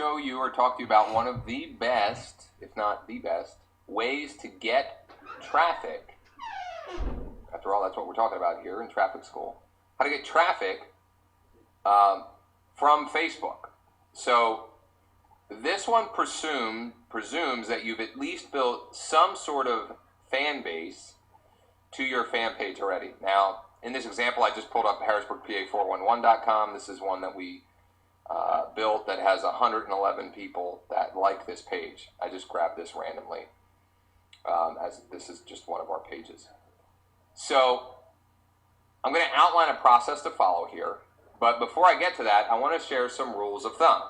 show you or talk to you about one of the best, if not the best, ways to get traffic. After all, that's what we're talking about here in traffic school. How to get traffic from Facebook. So this one presumes that you've at least built some sort of fan base to your fan page already. Now, in this example, I just pulled up harrisburgpa411.com. This is one that we built that has 111 people that like this page. I just grabbed this randomly, as this is just one of our pages. So I'm going to outline a process to follow here, but before I get to that, I want to share some rules of thumb.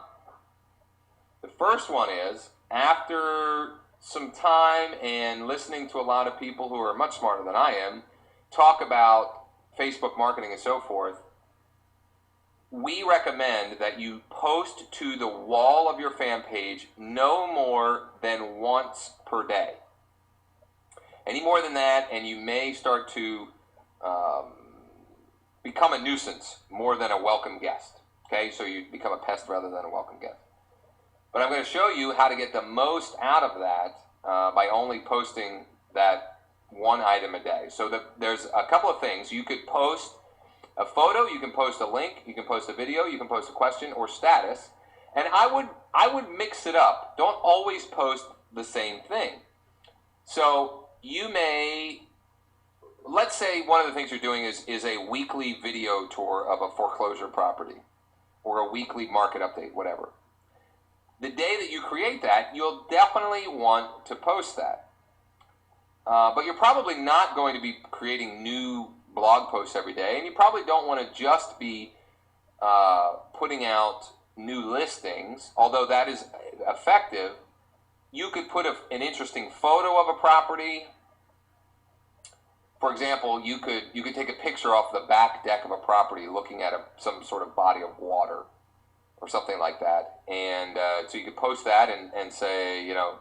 The first one is, after some time and listening to a lot of people who are much smarter than I am talk about Facebook marketing and so forth, we recommend that you post to the wall of your fan page no more than once per day. Any more than that, and you may start to become a nuisance more than a welcome guest. Okay, so you become a pest rather than a welcome guest. But I'm going to show you how to get the most out of that by only posting that one item a day. So there's a couple of things. You could post a photo, you can post a link, you can post a video, you can post a question or status. And I would mix it up. Don't always post the same thing. So you may, let's say one of the things you're doing is a weekly video tour of a foreclosure property or a weekly market update, whatever. The day that you create that, you'll definitely want to post that. But you're probably not going to be creating new blog posts every day, and you probably don't want to just be putting out new listings, although that is effective. You could put an interesting photo of a property. For example, you could take a picture off the back deck of a property looking at some sort of body of water or something like that. And so you could post that and say, you know,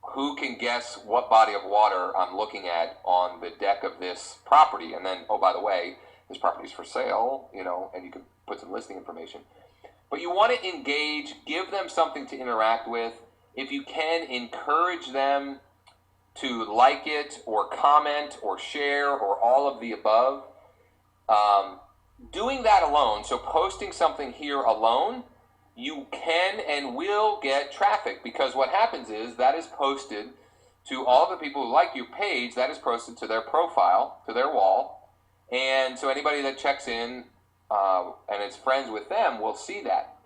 who can guess what body of water I'm looking at on the deck of this property? And then, oh, by the way, this property is for sale, you know, and you can put some listing information. But you want to engage, give them something to interact with. If you can, encourage them to like it or comment or share or all of the above. Doing that alone, so posting something here alone, you can and will get traffic, because what happens is that is posted to all the people who like your page, that is posted to their profile, to their wall, and so anybody that checks in and is friends with them will see that.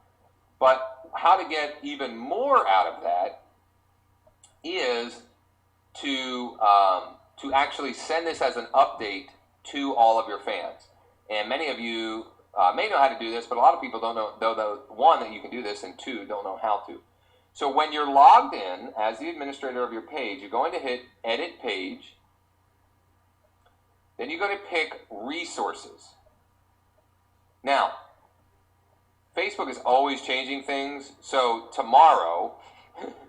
But how to get even more out of that is to actually send this as an update to all of your fans. And many of you may know how to do this, but a lot of people don't know, one, that you can do this, and two, don't know how to. So when you're logged in as the administrator of your page, you're going to hit Edit Page. Then you're going to pick Resources. Now, Facebook is always changing things, so tomorrow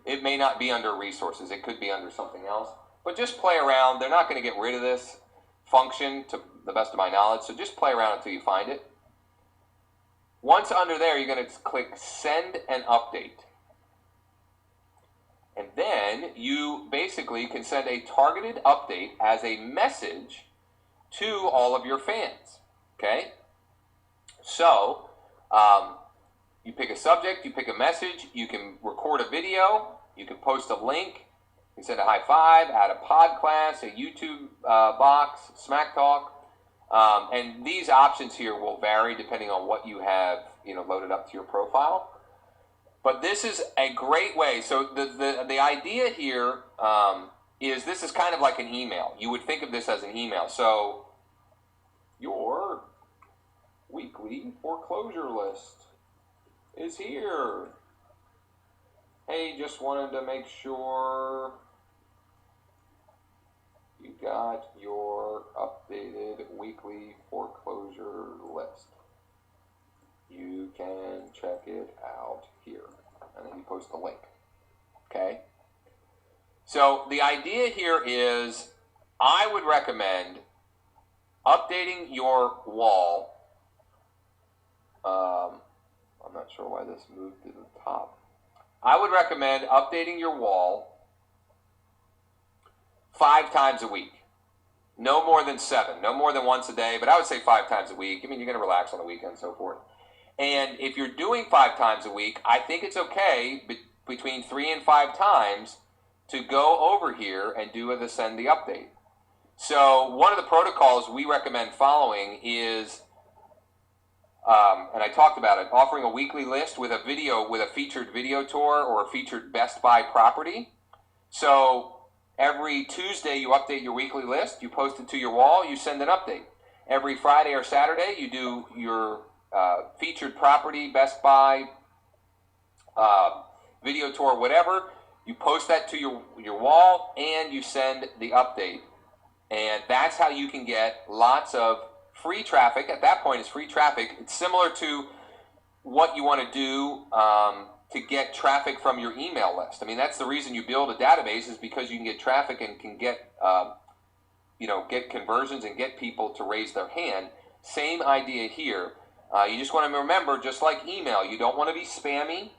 it may not be under Resources. It could be under something else. But just play around. They're not going to get rid of this function, to the best of my knowledge, so just play around until you find it. Once under there, you're going to click Send an Update. And then you basically can send a targeted update as a message to all of your fans. Okay? So, you pick a subject, you pick a message, you can record a video, you can post a link, you can send a high five, add a pod class, a YouTube box, smack talk. And these options here will vary depending on what you have, loaded up to your profile. But this is a great way. So the idea here is this is kind of like an email. You would think of this as an email. So your weekly foreclosure list is here. Hey, just wanted to make sure you got your updated weekly foreclosure list. You can check it out here. And then you post the link. Okay? So the idea here is, I would recommend updating your wall. I'm not sure why this moved to the top. I would recommend updating your wall 5 times a week. No more than 7, no more than once a day, but I would say 5 times a week. I mean, you're going to relax on the weekend and so forth. And if you're doing 5 times a week, I think it's okay between 3 and 5 times to go over here and do the send the update. So one of the protocols we recommend following is, and I talked about it, offering a weekly list with a video, with a featured video tour or a featured Best Buy property. So every Tuesday you update your weekly list, you post it to your wall, you send an update. Every Friday or Saturday you do your featured property, Best Buy, video tour, whatever. You post that to your wall and you send the update. And that's how you can get lots of free traffic. At that point, it's free traffic. It's similar to what you want to do to get traffic from your email list. I mean, that's the reason you build a database, is because you can get traffic and can get, get conversions and get people to raise their hand. Same idea here. You just want to remember, just like email, you don't want to be spammy,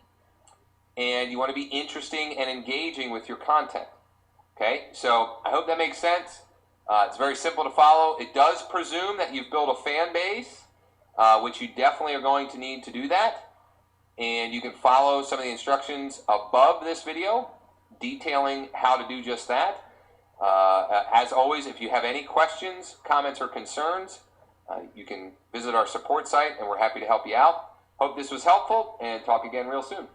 and you want to be interesting and engaging with your content. Okay, so I hope that makes sense. It's very simple to follow. It does presume that you've built a fan base, which you definitely are going to need to do that. And you can follow some of the instructions above this video detailing how to do just that. As always, if you have any questions, comments, or concerns, you can visit our support site, and we're happy to help you out. Hope this was helpful, and talk again real soon.